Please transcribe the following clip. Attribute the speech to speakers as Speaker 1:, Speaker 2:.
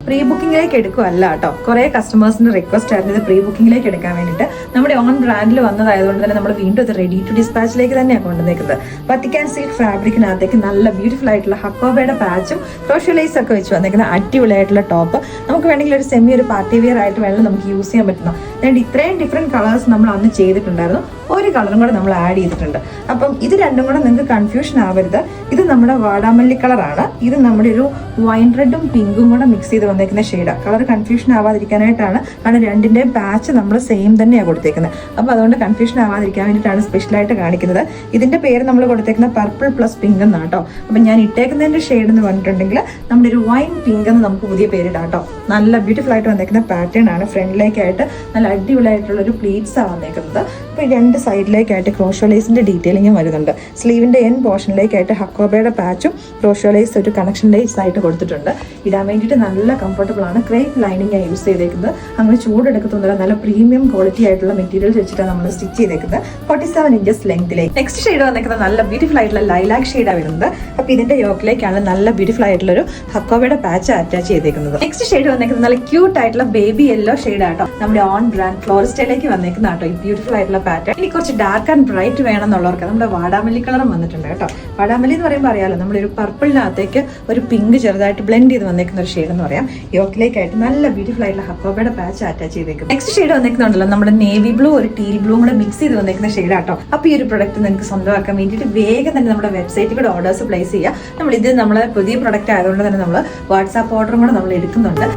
Speaker 1: Pre ബുക്കിംഗിലേക്ക് എടുക്കുകയല്ല കേട്ടോ. കുറേ കസ്റ്റമേഴ്സിന്റെ request ആയിരുന്നു ഇത് പ്രീ ബുക്കിംഗിലേക്ക് എടുക്കാൻ വേണ്ടിയിട്ട്. നമ്മുടെ ഓൺ ബ്രാൻഡിൽ വന്നതായതുകൊണ്ട് തന്നെ നമ്മൾ വീണ്ടും ഇത് റെഡി ടു ഡിസ്പാച്ചിലേക്ക് തന്നെയാണ് കൊണ്ടുവന്നേക്കുന്നത്. വത്തിക്കാൻ സിൽക്ക് ഫാബ്രിക്കിനകത്തേക്ക് നല്ല ബ്യൂട്ടിഫുൾ ആയിട്ടുള്ള ഹക്കോബയുടെ പാച്ചും ക്രോഷ്യോലൈസ് ഒക്കെ വെച്ച് വന്നേക്കുന്ന അടിപൊളിയായിട്ടുള്ള ടോപ്പ്. നമുക്ക് വേണമെങ്കിൽ ഒരു സെമി ഒരു പാർട്ടി വെയർ ആയിട്ട് വേണം നമുക്ക് യൂസ് ചെയ്യാൻ പറ്റുന്ന. അതുകൊണ്ട് ഇത്രയും ഡിഫറെന്റ് കളേഴ്സ് നമ്മൾ അന്ന് ചെയ്തിട്ടുണ്ടായിരുന്നു. ഒരു കളറും കൂടെ നമ്മൾ ആഡ് ചെയ്തിട്ടുണ്ട്. അപ്പം ഇത് രണ്ടും കൂടെ നിങ്ങൾക്ക് കൺഫ്യൂഷൻ ആവരുത്. ഇത് നമ്മുടെ വാടാമല്ലി കളറാണ്. ഇത് നമ്മുടെ ഒരു വൈൻ റെഡും പിങ്കും കൂടെ മിക്സ് ചെയ്ത് വന്നേക്കുന്ന ഷെയ്ഡാണ്. കളർ കൺഫ്യൂഷൻ ആവാതിരിക്കാനായിട്ടാണ്. കാരണം രണ്ടിൻ്റെയും പാച്ച് നമ്മൾ സെയിം തന്നെയാണ് കൊടുത്തേക്കുന്നത്. അപ്പോൾ അതുകൊണ്ട് കൺഫ്യൂഷൻ ആവാതിരിക്കാൻ വേണ്ടിയിട്ടാണ് സ്പെഷ്യലായിട്ട് കാണിക്കുന്നത്. ഇതിന്റെ പേര് നമ്മൾ കൊടുത്തേക്കുന്ന പർപ്പിൾ പ്ലസ് പിങ്ക് എന്നാണ് കേട്ടോ. അപ്പം ഞാൻ ഇട്ടേക്കുന്നതിന്റെ ഷെയ്ഡ് എന്ന് പറഞ്ഞിട്ടുണ്ടെങ്കിൽ നമ്മുടെ ഒരു വൈൻ പിങ്ക് എന്ന് നമുക്ക് പുതിയ പേരിടാം കേട്ടോ. നല്ല ബ്യൂട്ടിഫുൾ ആയിട്ട് വന്നേക്കുന്ന പാറ്റേൺ ആണ്. ഫ്രണ്ടിലേക്കായിട്ട് നല്ല അടിപൊളിയായിട്ടുള്ള ഒരു പ്ലീറ്റ്സാണ് വന്നേക്കുന്നത്. അപ്പോൾ രണ്ട് സൈഡിലേക്കായിട്ട് ക്രോഷ്യോലൈസിന്റെ ഡീറ്റെയിലിംഗും വരുന്നുണ്ട്. സ്ലീവിന്റെ എൻ പോർഷനിലേക്കായിട്ട് ഹക്കോബയുടെ പാച്ചും ക്രോഷ്യോലൈസ് ഒരു കണക്ഷൻ ലേസ് ആയിട്ട് കൊടുത്തിട്ടുണ്ട്. ഇടാൻ വേണ്ടിയിട്ട് നല്ല കംഫർട്ടബിൾ ആണ്. ക്രേപ്പ് ലൈനിങ് ആണ് യൂസ് ചെയ്തേക്കുന്നത്. അങ്ങനെ ചൂടെടുക്കത്തൊന്നുമില്ല. നല്ല പ്രീമിയം ക്വാളിറ്റി ആയിട്ടുള്ള മെറ്റീരിയൽസ് വെച്ചിട്ടാണ് നമ്മൾ സ്റ്റിച്ച് ചെയ്തേക്കുന്നത്. 47 ഇഞ്ചസ് ലെങ്തിലേക്ക്. നെക്സ്റ്റ് ഷെയ്ഡ് വന്നേക്കുന്നത് നല്ല ബ്യൂട്ടിഫുൾ ആയിട്ടുള്ള ലൈലാക് ഷെയ്ഡാണ് വരുന്നത്. അപ്പോൾ ഇതിന്റെ യോക്കിലേക്കാണ് നല്ല ബ്യൂട്ടിഫുൾ ആയിട്ടുള്ള ഒരു ഹക്കോബയുടെ പാച്ച് അറ്റാച്ച് ചെയ്തേക്കുന്നത്. നെക്സ്റ്റ് ഷെയ്ഡ് വന്നേക്കുന്നത് നല്ല ക്യൂട്ട് ആയിട്ടുള്ള ബേബി യെല്ലോ ഷെയ്ഡ് ആട്ടോ. നമ്മുടെ ഓൺ ബ്രാൻഡ് ഫ്ലോറിസ്റ്റയിലേക്ക് വന്നേക്കുന്ന ആട്ടോ ഈ ബ്യൂട്ടിഫുൾ ആയിട്ടുള്ള പാറ്റേൺ. ഇനി കുറച്ച് ഡാർക്ക് ആൻഡ് ബ്രൈറ്റ് വേണമെന്നുള്ളവർക്ക് നമ്മുടെ വാടാമല്ലി കളറും വന്നിട്ടുണ്ട് കേട്ടോ. വാടാമല്ലി എന്ന് പറയുമ്പോൾ അറിയാലോ, നമ്മുടെ ഒരു പർപ്പിളിനകത്തേക്ക് ഒരു പിങ്ക് ചെറുതായിട്ട് ബ്ലെൻഡ് ചെയ്ത് വന്നേക്കുന്ന ഒരു ഷെയ്ഡ് എന്ന് പറയാം. യോക്കിലേക്കായിട്ട് നല്ല ബ്യൂട്ടിഫുൾ ആയിട്ടുള്ള ഹക്കോബയുടെ പാച്ച് അറ്റാച്ച് ചെയ്തേക്കും. നെക്സ്റ്റ് ഷെയ്ഡ് വന്നേക്കുന്നുണ്ടല്ലോ നമ്മുടെ നേവി ബ്ലൂ ഒരു ടീൽ ബ്ലൂ കൂടെ മിക്സ് ചെയ്ത് വന്നേക്കുന്ന ഷെയ്ഡ് ആട്ടോ. അപ്പോൾ ഈ ഒരു പ്രൊഡക്റ്റ് നിങ്ങൾക്ക് സ്വന്തമാക്കാൻ വേണ്ടിയിട്ട് വേഗം തന്നെ നമ്മുടെ വെബ്സൈറ്റിൽ കൂടെ ഓർഡേഴ്സ് പ്ലേസ് ചെയ്യുക. നമ്മൾ ഇത് നമ്മളെ പുതിയ പ്രൊഡക്റ്റ് ആയതുകൊണ്ട് തന്നെ നമ്മൾ വാട്സാപ്പ് ഓർഡറും കൂടെ നമ്മൾ എടുക്കുന്നുണ്ട്.